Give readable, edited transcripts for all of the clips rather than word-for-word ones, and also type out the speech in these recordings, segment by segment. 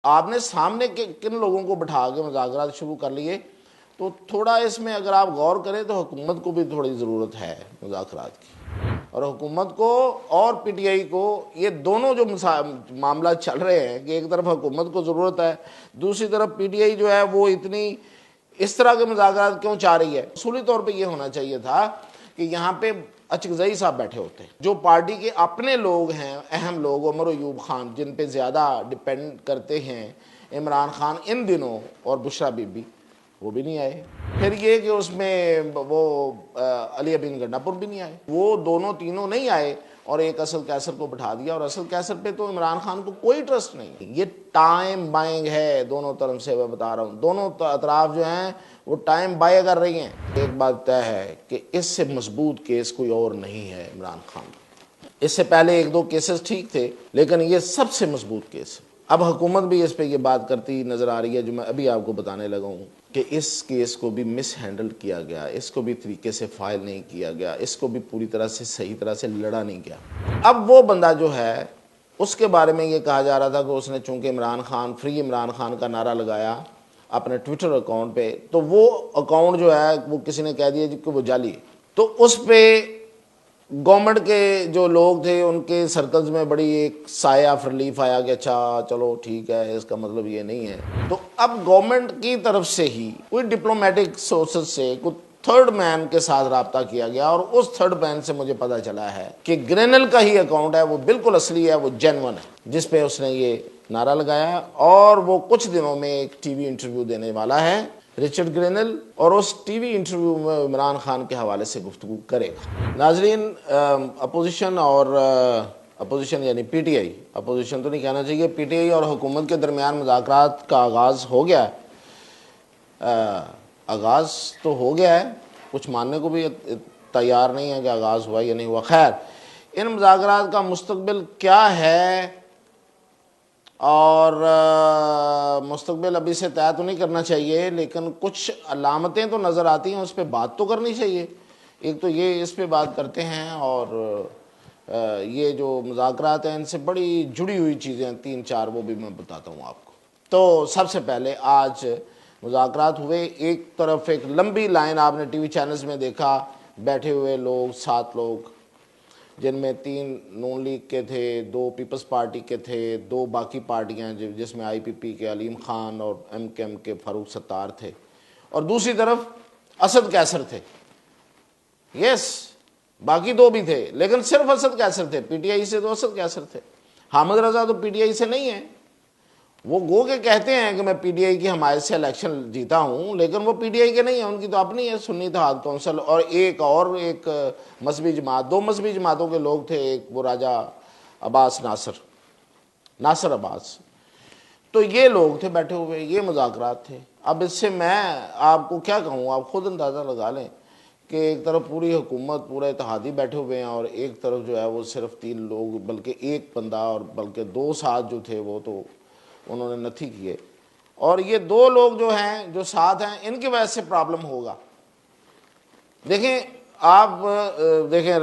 آپ نے سامنے کن لوگوں کو بٹھا کے مذاکرات شروع کر لیے، تو تھوڑا اس میں اگر آپ غور کریں تو حکومت کو بھی تھوڑی ضرورت ہے مذاکرات کی، اور حکومت کو اور پی ٹی آئی کو، یہ دونوں جو معاملہ چل رہے ہیں کہ ایک طرف حکومت کو ضرورت ہے، دوسری طرف پی ٹی آئی جو ہے وہ اتنی اس طرح کے مذاکرات کیوں چاہ رہی ہے۔ اصولی طور پہ یہ ہونا چاہیے تھا کہ یہاں پہ اچکزئی صاحب بیٹھے ہوتے ہیں، جو پارٹی کے اپنے لوگ ہیں، اہم لوگ، عمر ایوب خان جن پہ زیادہ ڈپینڈ کرتے ہیں، عمران خان ان دنوں، اور بشرا بی بی، وہ بھی نہیں آئے۔ پھر یہ کہ اس میں وہ علی امین گنڈا پور بھی نہیں آئے، وہ دونوں تینوں نہیں آئے، اور ایک اصل کیسر کو بٹھا دیا، اور اصل کیسر پہ تو عمران خان کو کوئی ٹرسٹ نہیں۔ یہ ٹائم بائنگ ہے دونوں طرف سے، میں بتا رہا ہوں، دونوں اطراف جو ہیں وہ ٹائم بائی کر رہی ہیں۔ ایک بات طے ہے کہ اس سے مضبوط کیس کوئی اور نہیں ہے عمران خان۔ اس سے پہلے ایک دو کیسز ٹھیک تھے، لیکن یہ سب سے مضبوط کیس ہے۔ اب حکومت بھی اس پہ یہ بات کرتی نظر آ رہی ہے جو میں ابھی آپ کو بتانے لگا ہوں، کہ اس کیس کو بھی مس ہینڈل کیا گیا، اس کو بھی طریقے سے فائل نہیں کیا گیا، اس کو بھی پوری طرح سے صحیح طرح سے لڑا نہیں گیا۔ اب وہ بندہ جو ہے اس کے بارے میں یہ کہا جا رہا تھا کہ اس نے چونکہ عمران خان، فری عمران خان کا نعرہ لگایا اپنے ٹویٹر اکاؤنٹ پہ، تو وہ اکاؤنٹ جو ہے وہ کسی نے کہہ دیا کہ وہ جعلی ہے، تو اس پہ گورنمنٹ کے جو لوگ تھے ان کے سرکلز میں بڑی ایک سایہ آف ریلیف آیا کہ اچھا چلو ٹھیک ہے، اس کا مطلب یہ نہیں ہے۔ تو اب گورنمنٹ کی طرف سے ہی کوئی ڈپلومیٹک سورسز سے کوئی تھرڈ مین کے ساتھ رابطہ کیا گیا، اور اس تھرڈ مین سے مجھے پتا چلا ہے کہ گرینل کا ہی اکاؤنٹ ہے، وہ بالکل اصلی ہے، وہ جینون ہے، جس پہ اس نے یہ نعرہ لگایا، اور وہ کچھ دنوں میں ایک ٹی وی انٹرویو دینے والا ہے، رچرڈ گرینل، اور اس ٹی وی انٹرویو میں عمران خان کے حوالے سے گفتگو کرے گا۔ ناظرین، اپوزیشن اور اپوزیشن یعنی پی ٹی آئی، اپوزیشن تو نہیں کہنا چاہیے، پی ٹی آئی اور حکومت کے درمیان مذاکرات کا آغاز ہو گیا ہے۔ آغاز تو ہو گیا ہے، کچھ ماننے کو بھی تیار نہیں ہے کہ آغاز ہوا یا نہیں ہوا۔ خیر، ان مذاکرات کا مستقبل کیا ہے، اور مستقبل ابھی سے طے تو نہیں کرنا چاہیے، لیکن کچھ علامتیں تو نظر آتی ہیں، اس پہ بات تو کرنی چاہیے۔ ایک تو یہ اس پہ بات کرتے ہیں، اور یہ جو مذاکرات ہیں ان سے بڑی جڑی ہوئی چیزیں تین چار، وہ بھی میں بتاتا ہوں آپ کو۔ تو سب سے پہلے آج مذاکرات ہوئے، ایک طرف ایک لمبی لائن آپ نے ٹی وی چینلز میں دیکھا، بیٹھے ہوئے لوگ 7 لوگ، جن میں 3 نون لیگ کے تھے، 2 پیپلز پارٹی کے تھے، 2 باقی پارٹیاں جس میں آئی پی پی کے علیم خان اور ایم کے ایم کے فاروق ستار تھے، اور دوسری طرف اسد کیسر تھے۔ یس، باقی 2 بھی تھے، لیکن صرف اسد کیسر تھے۔ پی ٹی آئی سے تو اسد کیسر تھے، حامد رضا تو پی ٹی آئی سے نہیں ہے۔ وہ گو کے کہتے ہیں کہ میں پی ٹی آئی کی حمایت سے الیکشن جیتا ہوں، لیکن وہ پی ٹی آئی کے نہیں ہیں، ان کی تو اپنی ہے سنی اتحاد کونسل، اور ایک مذہبی جماعت، 2 مذہبی جماعتوں کے لوگ تھے، ایک وہ راجہ عباس ناصر عباس۔ تو یہ لوگ تھے بیٹھے ہوئے، یہ مذاکرات تھے۔ اب اس سے میں آپ کو کیا کہوں، آپ خود اندازہ لگا لیں کہ ایک طرف پوری حکومت، پورا اتحادی بیٹھے ہوئے ہیں، اور ایک طرف جو ہے وہ صرف 3 لوگ، بلکہ ایک بندہ، اور بلکہ 2 ساتھ جو تھے وہ تو انہوں نے نتھی کیے، اور یہ 2 لوگ جو ہیں جو ساتھ ہیں، ان کی وجہ سے پرابلم ہوگا۔ دیکھیں آپ، دیکھیں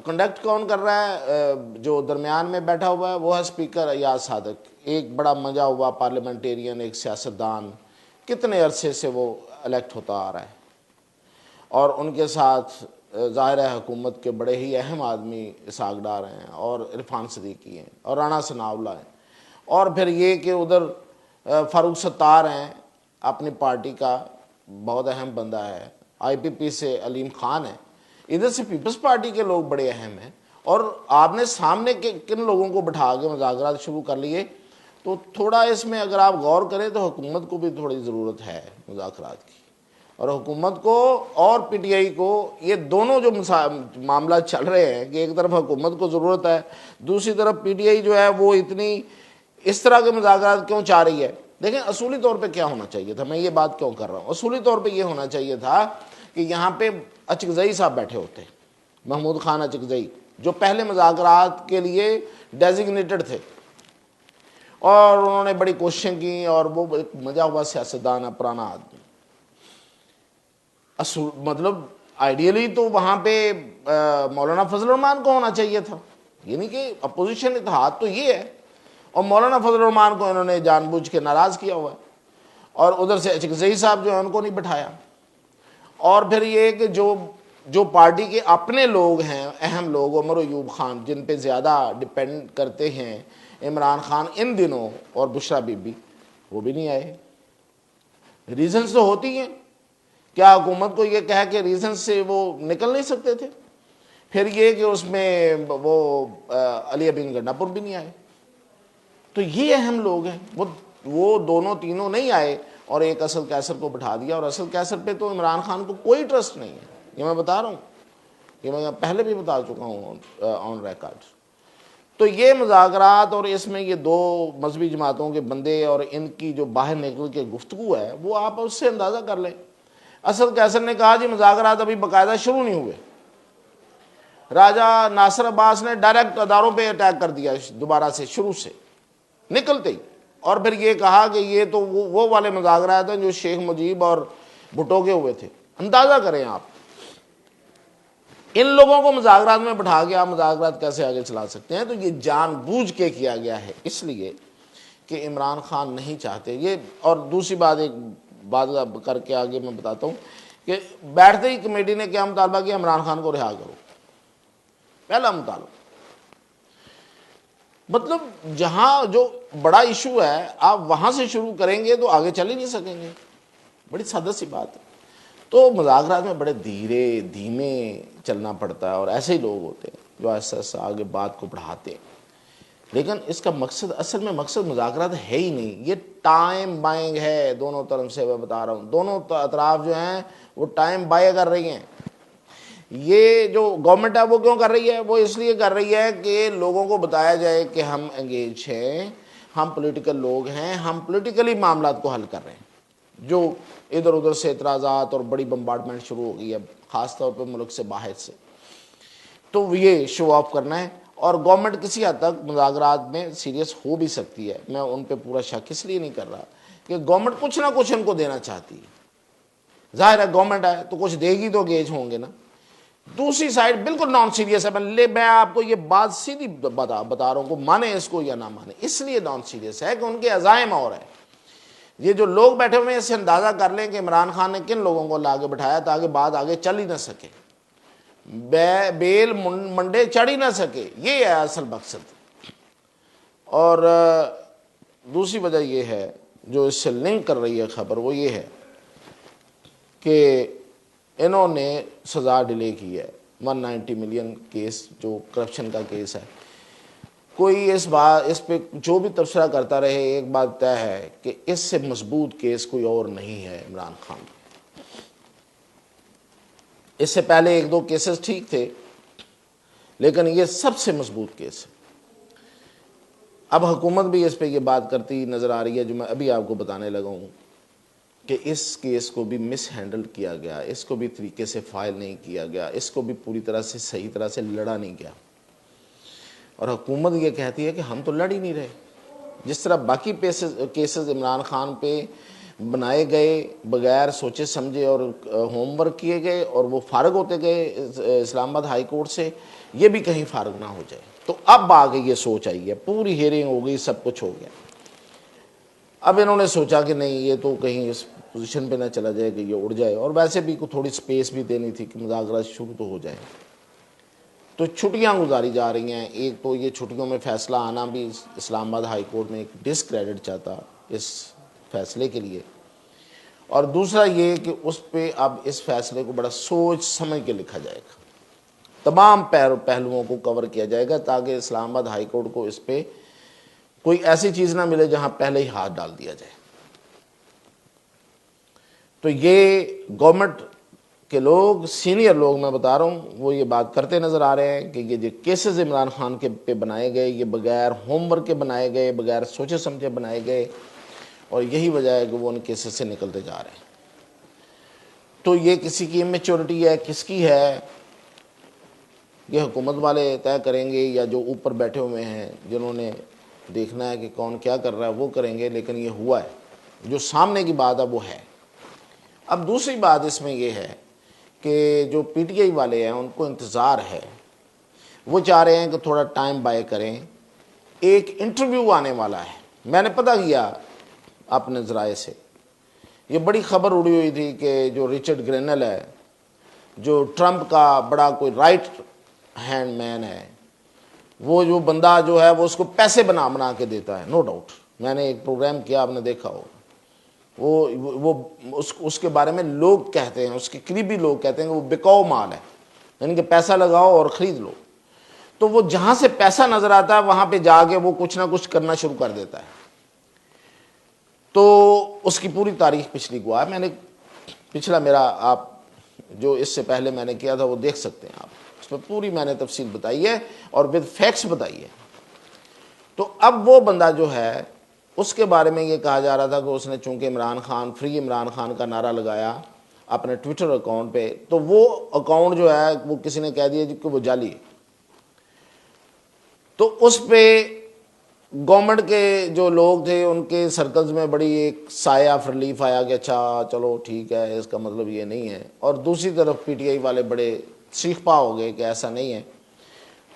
کنڈکٹ کون کر رہا ہے، جو درمیان میں بیٹھا ہوا ہے وہ ہے اسپیکر ایاز صادق، ایک بڑا منجا ہوا پارلیمنٹیرین، ایک سیاستدان، کتنے عرصے سے وہ الیکٹ ہوتا آ رہا ہے، اور ان کے ساتھ ظاہر ہے حکومت کے بڑے ہی اہم آدمی اسحاق ڈار ہیں، اور عرفان صدیقی ہیں، اور رانا ثناءاللہ ہیں، اور پھر یہ کہ ادھر فاروق ستار ہیں، اپنی پارٹی کا بہت اہم بندہ ہے، آئی پی پی سے علیم خان ہے، ادھر سے پیپلز پارٹی کے لوگ بڑے اہم ہیں، اور آپ نے سامنے کن لوگوں کو بٹھا کے مذاکرات شروع کر لیے، تو تھوڑا اس میں اگر آپ غور کریں تو حکومت کو بھی تھوڑی ضرورت ہے مذاکرات کی، اور حکومت کو اور پی ٹی آئی کو، یہ دونوں جو معاملہ چل رہے ہیں کہ ایک طرف حکومت کو ضرورت ہے، دوسری طرف پی ٹی آئی جو ہے وہ اتنی اس طرح کے مذاکرات کیوں چاہ رہی ہے۔ دیکھیں اصولی طور پہ کیا ہونا چاہیے تھا، میں یہ بات کیوں کر رہا ہوں، اصولی طور پہ یہ ہونا چاہیے تھا کہ یہاں پہ اچکزئی صاحب بیٹھے ہوتے، محمود خان اچکزئی، جو پہلے مذاکرات کے لیے ڈیزگنیٹڈ تھے، اور انہوں نے بڑی کوششیں کی، اور وہ ایک مجا ہوا سیاستدان ہے، پرانا آدمی، مطلب آئیڈیلی تو وہاں پہ مولانا فضل الرحمان کو ہونا چاہیے تھا، یعنی کہ اپوزیشن اتحاد تو یہ ہے، اور مولانا فضل الرحمان کو انہوں نے جان بوجھ کے ناراض کیا ہوا ہے، اور ادھر سے اچکزئی صاحب جو ہیں ان کو نہیں بٹھایا۔ اور پھر یہ کہ جو پارٹی کے اپنے لوگ ہیں، اہم لوگ، عمر ایوب خان جن پہ زیادہ ڈپینڈ کرتے ہیں عمران خان ان دنوں، اور بشرا بی بی، وہ بھی نہیں آئے۔ ریزنز تو ہوتی ہیں، کیا حکومت کو یہ کہہ کہ ریزنز سے وہ نکل نہیں سکتے تھے؟ پھر یہ کہ اس میں وہ علی امین گنڈا پور بھی نہیں آئے۔ تو یہ اہم لوگ ہیں، وہ دونوں تینوں نہیں آئے، اور ایک اصل کیسر کو بٹھا دیا، اور اصل کیسر پہ تو عمران خان کو کوئی ٹرسٹ نہیں ہے، یہ میں بتا رہا ہوں، یہ میں پہلے بھی بتا چکا ہوں آن ریکارڈ۔ تو یہ مذاکرات، اور اس میں یہ دو مذہبی جماعتوں کے بندے اور ان کی جو باہر نکل کے گفتگو ہے، وہ آپ اس سے اندازہ کر لیں۔ اصل کیسر نے کہا جی مذاکرات ابھی باقاعدہ شروع نہیں ہوئے، راجہ ناصر عباس نے ڈائریکٹ اداروں پہ اٹیک کر دیا دوبارہ سے، شروع سے نکلتے ہی، اور پھر یہ کہا کہ یہ تو وہ والے مذاکرات ہیں جو شیخ مجیب اور بھٹو کے ہوئے تھے۔ اندازہ کریں آپ، ان لوگوں کو مذاکرات میں بٹھا کے آپ مذاکرات کیسے آگے چلا سکتے ہیں؟ تو یہ جان بوجھ کے کیا گیا ہے، اس لیے کہ عمران خان نہیں چاہتے یہ۔ اور دوسری بات، ایک بات کر کے آگے میں بتاتا ہوں کہ بیٹھتے ہی کمیٹی نے کیا مطالبہ کیا؟ عمران خان کو رہا کرو، پہلا مطالبہ۔ مطلب جہاں جو بڑا ایشو ہے آپ وہاں سے شروع کریں گے تو آگے چل ہی نہیں سکیں گے، بڑی سادہ سی بات ہے۔ تو مذاکرات میں بڑے دھیمے چلنا پڑتا ہے، اور ایسے ہی لوگ ہوتے ہیں جو ایسا آگے بات کو بڑھاتے ہیں، لیکن اس کا مقصد، اصل میں مقصد مذاکرات ہے ہی نہیں، یہ ٹائم بائنگ ہے دونوں طرف سے۔ میں بتا رہا ہوں دونوں اطراف جو ہیں وہ ٹائم بائی کر رہی ہیں۔ یہ جو گورنمنٹ ہے وہ کیوں کر رہی ہے؟ وہ اس لیے کر رہی ہے کہ لوگوں کو بتایا جائے کہ ہم انگیج ہیں، ہم پولیٹیکل لوگ ہیں، ہم پولیٹیکلی معاملات کو حل کر رہے ہیں۔ جو ادھر ادھر سے اعتراضات اور بڑی بمبارڈمنٹ شروع ہو گئی ہے، خاص طور پہ ملک سے باہر سے، تو یہ شو آف کرنا ہے۔ اور گورنمنٹ کسی حد تک مذاکرات میں سیریس ہو بھی سکتی ہے، میں ان پہ پورا شک اس لیے نہیں کر رہا کہ گورنمنٹ کچھ نہ کچھ ان کو دینا چاہتی ہے۔ ظاہر ہے گورنمنٹ ہے تو کچھ دے گی تو انگیج ہوں گے نا۔ دوسری سائڈ بالکل نان سیریس ہے، میں آپ کو یہ بات سیدھی بتا رہا ہوں، کو مانے اس کو یا نہ مانے، اس لیے نان سیریس ہے کہ ان کے عزائم اور ہیں۔ یہ جو لوگ بیٹھے ہوئے ہیں اس سے اندازہ کر لیں کہ عمران خان نے کن لوگوں کو لا کے بٹھایا تاکہ بات آگے چل ہی نہ سکے، بیل منڈے چڑھ ہی نہ سکے، یہ ہے اصل مقصد۔ اور دوسری وجہ یہ ہے جو اس سے لنک کر رہی ہے خبر، وہ یہ ہے کہ انہوں نے سزا ڈیلے کی ہے 190 ملین کیس، جو کرپشن کا کیس ہے۔ کوئی اس پہ جو بھی تبصرہ کرتا رہے، ایک بات طے ہے کہ اس سے مضبوط کیس کوئی اور نہیں ہے عمران خان۔ اس سے پہلے ایک دو کیسز ٹھیک تھے، لیکن یہ سب سے مضبوط کیس ہے۔ اب حکومت بھی اس پہ یہ بات کرتی نظر آ رہی ہے، جو میں ابھی آپ کو بتانے لگا ہوں، کہ اس کیس کو بھی مس ہینڈل کیا گیا، اس کو بھی طریقے سے فائل نہیں کیا گیا، اس کو بھی پوری طرح سے صحیح طرح سے لڑا نہیں گیا۔ اور حکومت یہ کہتی ہے کہ ہم تو لڑ ہی نہیں رہے۔ جس طرح باقی کیسز عمران خان پہ بنائے گئے بغیر سوچے سمجھے اور ہوم ورک کیے گئے، اور وہ فارغ ہوتے گئے اسلام آباد ہائی کورٹ سے، یہ بھی کہیں فارغ نہ ہو جائے۔ تو اب آگے یہ سوچ آئی ہے، پوری ہیئرنگ ہو گئی، سب کچھ ہو گیا۔ اب انہوں نے سوچا کہ نہیں، یہ تو کہیں اس پوزیشن پہ نہ چلا جائے کہ یہ اڑ جائے، اور ویسے بھی تھوڑی سپیس بھی دینی تھی کہ مذاکرات شروع تو ہو جائیں۔ تو چھٹیاں گزاری جا رہی ہیں۔ ایک تو یہ چھٹیوں میں فیصلہ آنا بھی، اسلام آباد ہائی کورٹ میں ایک ڈسکریڈٹ چاہتا اس فیصلے کے لیے، اور دوسرا یہ کہ اس پہ اب اس فیصلے کو بڑا سوچ سمجھ کے لکھا جائے گا، تمام پہلوؤں کو کور کیا جائے گا، تاکہ اسلام آباد ہائی کورٹ کو اس پہ کوئی ایسی چیز نہ ملے جہاں پہلے ہی ہاتھ ڈال دیا جائے۔ تو یہ گورنمنٹ کے لوگ، سینئر لوگ میں بتا رہا ہوں، وہ یہ بات کرتے نظر آ رہے ہیں کہ یہ جو کیسز عمران خان کے پہ بنائے گئے، یہ بغیر ہوم ورک کے بنائے گئے، بغیر سوچے سمجھے بنائے گئے، اور یہی وجہ ہے کہ وہ ان کیسز سے نکلتے جا رہے ہیں۔ تو یہ کسی کی امیچورٹی ہے، کس کی ہے، یہ حکومت والے طے کریں گے، یا جو اوپر بیٹھے ہوئے ہیں جنہوں نے دیکھنا ہے کہ کون کیا کر رہا ہے وہ کریں گے، لیکن یہ ہوا ہے، جو سامنے کی بات ہے وہ ہے۔ اب دوسری بات اس میں یہ ہے کہ جو پی ٹی آئی والے ہیں ان کو انتظار ہے، وہ چاہ رہے ہیں کہ تھوڑا ٹائم بائی کریں، ایک انٹرویو آنے والا ہے. میں نے پتہ کیا اپنے ذرائع سے, یہ بڑی خبر اڑی ہوئی تھی کہ جو رچرڈ گرینل ہے, جو ٹرمپ کا بڑا کوئی رائٹ ہینڈ مین ہے, وہ جو بندہ جو ہے وہ اس کو پیسے بنا کے دیتا ہے. نو ڈاؤٹ, میں نے ایک پروگرام کیا, آپ نے دیکھا ہوگا. وہ اس کے بارے میں لوگ کہتے ہیں, اس کے قریبی لوگ کہتے ہیں کہ وہ بکاؤ مال ہے, یعنی کہ پیسہ لگاؤ اور خرید لو. تو وہ جہاں سے پیسہ نظر آتا ہے وہاں پہ جا کے وہ کچھ نہ کچھ کرنا شروع کر دیتا ہے. تو اس کی پوری تاریخ پچھلی گوا ہے. میں نے پچھلا میرا, آپ جو اس سے پہلے میں نے کیا تھا وہ دیکھ سکتے ہیں آپ, اس میں پوری میں نے تفصیل بتائی ہے اور ود فیکٹس بتائی ہے. تو اب وہ بندہ جو ہے اس کے بارے میں یہ کہا جا رہا تھا کہ اس نے چونکہ عمران خان, فری عمران خان کا نعرہ لگایا اپنے ٹویٹر اکاؤنٹ پہ, تو وہ اکاؤنٹ جو ہے وہ کسی نے کہہ دیا کہ وہ جعلی ہے. تو اس پہ گورنمنٹ کے جو لوگ تھے ان کے سرکلز میں بڑی ایک سائے آف ریلیف آیا کہ اچھا چلو ٹھیک ہے, اس کا مطلب یہ نہیں ہے. اور دوسری طرف پی ٹی آئی والے بڑے سیخ پا ہو گئے کہ ایسا نہیں ہے.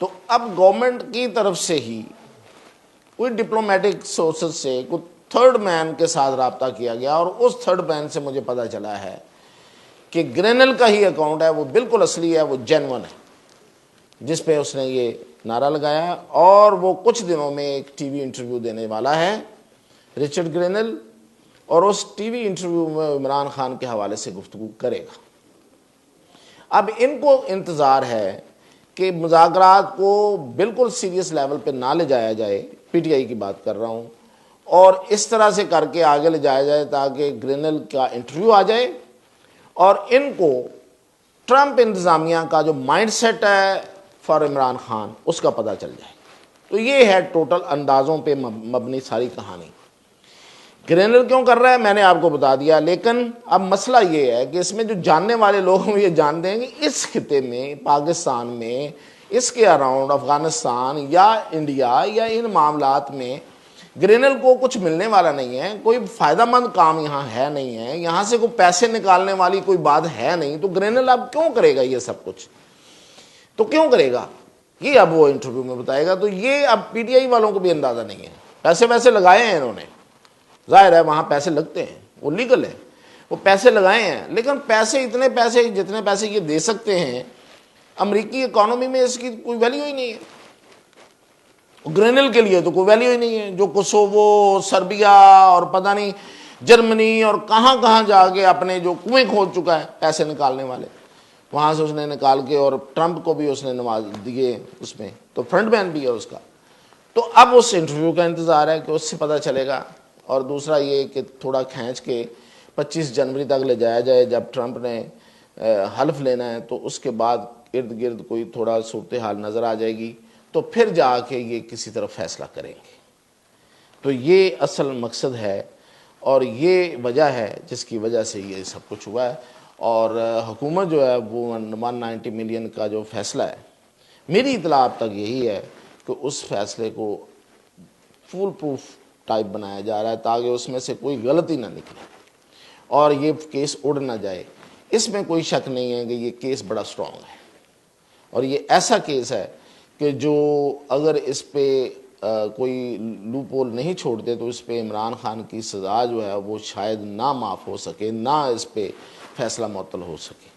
تو اب گورنمنٹ کی طرف سے ہی کوئی ڈپلومیٹک سورسز سے کوئی تھرڈ مین کے ساتھ رابطہ کیا گیا, اور اس تھرڈ مین سے مجھے پتہ چلا ہے کہ گرینل کا ہی اکاؤنٹ ہے, وہ بالکل اصلی ہے, وہ جینون ہے, جس پہ اس نے یہ نعرہ لگایا. اور وہ کچھ دنوں میں ایک ٹی وی انٹرویو دینے والا ہے رچرڈ گرینل, اور اس ٹی وی انٹرویو میں عمران خان کے حوالے سے گفتگو کرے گا. اب ان کو انتظار ہے کہ مذاکرات کو بالکل سیریس لیول پہ نہ لے جایا جائے, پی ٹی آئی کی بات کر رہا ہوں, اور اس طرح سے کر کے آگے لے جایا جائے تاکہ گرینل کا انٹرویو آ جائے اور ان کو ٹرمپ انتظامیہ کا جو مائنڈ سیٹ ہے فار عمران خان اس کا پتہ چل جائے. تو یہ ہے ٹوٹل اندازوں پہ مبنی ساری کہانی. گرینل کیوں کر رہا ہے میں نے آپ کو بتا دیا, لیکن اب مسئلہ یہ ہے کہ اس میں جو جاننے والے لوگ یہ جانتے ہیں کہ اس خطے میں, پاکستان میں, اس کے اراؤنڈ افغانستان یا انڈیا یا ان معاملات میں گرینل کو کچھ ملنے والا نہیں ہے, کوئی فائدہ مند کام یہاں ہے نہیں ہے, یہاں سے کوئی پیسے نکالنے والی کوئی بات ہے نہیں. تو گرینل اب کیوں کرے گا یہ سب کچھ, تو کیوں کرے گا یہ اب وہ انٹرویو میں بتائے گا. تو یہ اب پی ٹی آئی والوں کو بھی اندازہ نہیں ہے. پیسے ویسے لگائے ہیں انہوں نے, ظاہر ہے وہاں پیسے لگتے ہیں, وہ لیگل ہے, وہ پیسے لگائے ہیں, لیکن پیسے اتنے پیسے جتنے پیسے یہ دے سکتے ہیں امریکی اکانومی میں اس کی کوئی ویلیو ہی نہیں ہے. گرینل کے لیے تو کوئی ویلیو ہی نہیں ہے, جو کوسوو, سربیا اور پتہ نہیں جرمنی اور کہاں کہاں جا کے اپنے جو کنویں کھود چکا ہے پیسے نکالنے والے, وہاں سے اس نے نکال کے, اور ٹرمپ کو بھی اس نے نواز دیے اس میں, تو فرنٹ مین بھی ہے اس کا. تو اب اس انٹرویو کا انتظار ہے کہ اس سے پتہ چلے گا. اور دوسرا یہ کہ تھوڑا کھینچ کے 25 جنوری تک لے جایا جائے جب ٹرمپ نے حلف لینا ہے, تو اس کے بعد ارد گرد کوئی تھوڑا صورتحال نظر آ جائے گی, تو پھر جا کے یہ کسی طرف فیصلہ کریں گے. تو یہ اصل مقصد ہے اور یہ وجہ ہے جس کی وجہ سے یہ سب کچھ ہوا ہے. اور حکومت جو ہے وہ 190 ملین کا جو فیصلہ ہے, میری اطلاع اب تک یہی ہے کہ اس فیصلے کو فول پروف ٹائپ بنایا جا رہا ہے تاکہ اس میں سے کوئی غلطی نہ نکلے اور یہ کیس اڑ نہ جائے. اس میں کوئی شک نہیں ہے کہ یہ کیس بڑا سٹرونگ ہے, اور یہ ایسا کیس ہے کہ جو اگر اس پہ کوئی لوپ ہول نہیں چھوڑتے تو اس پہ عمران خان کی سزا جو ہے وہ شاید نہ معاف ہو سکے, نہ اس پہ فیصلہ معطل ہو سکے.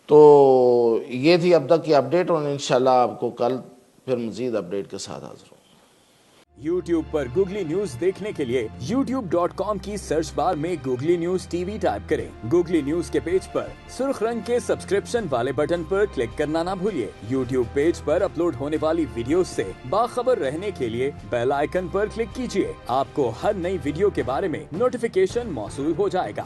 تو یہ تھی اب تک کی اپڈیٹ, اور انشاءاللہ آپ کو کل پھر مزید اپڈیٹ کے ساتھ حاضر ہوں. YouTube پر گوگلی نیوز دیکھنے کے لیے youtube.com کی سرچ بار میں googly news T V type کریں. گوگلی نیوز کے پیج پر سرخ رنگ کے سبسکرپشن والے بٹن پر کلک کرنا نہ بھولیے. YouTube پیج پر اپلوڈ ہونے والی ویڈیوز سے باخبر رہنے کے لیے بیل آئیکن پر کلک کیجیے. آپ کو ہر نئی ویڈیو کے بارے میں نوٹیفیکیشن موصول ہو جائے گا.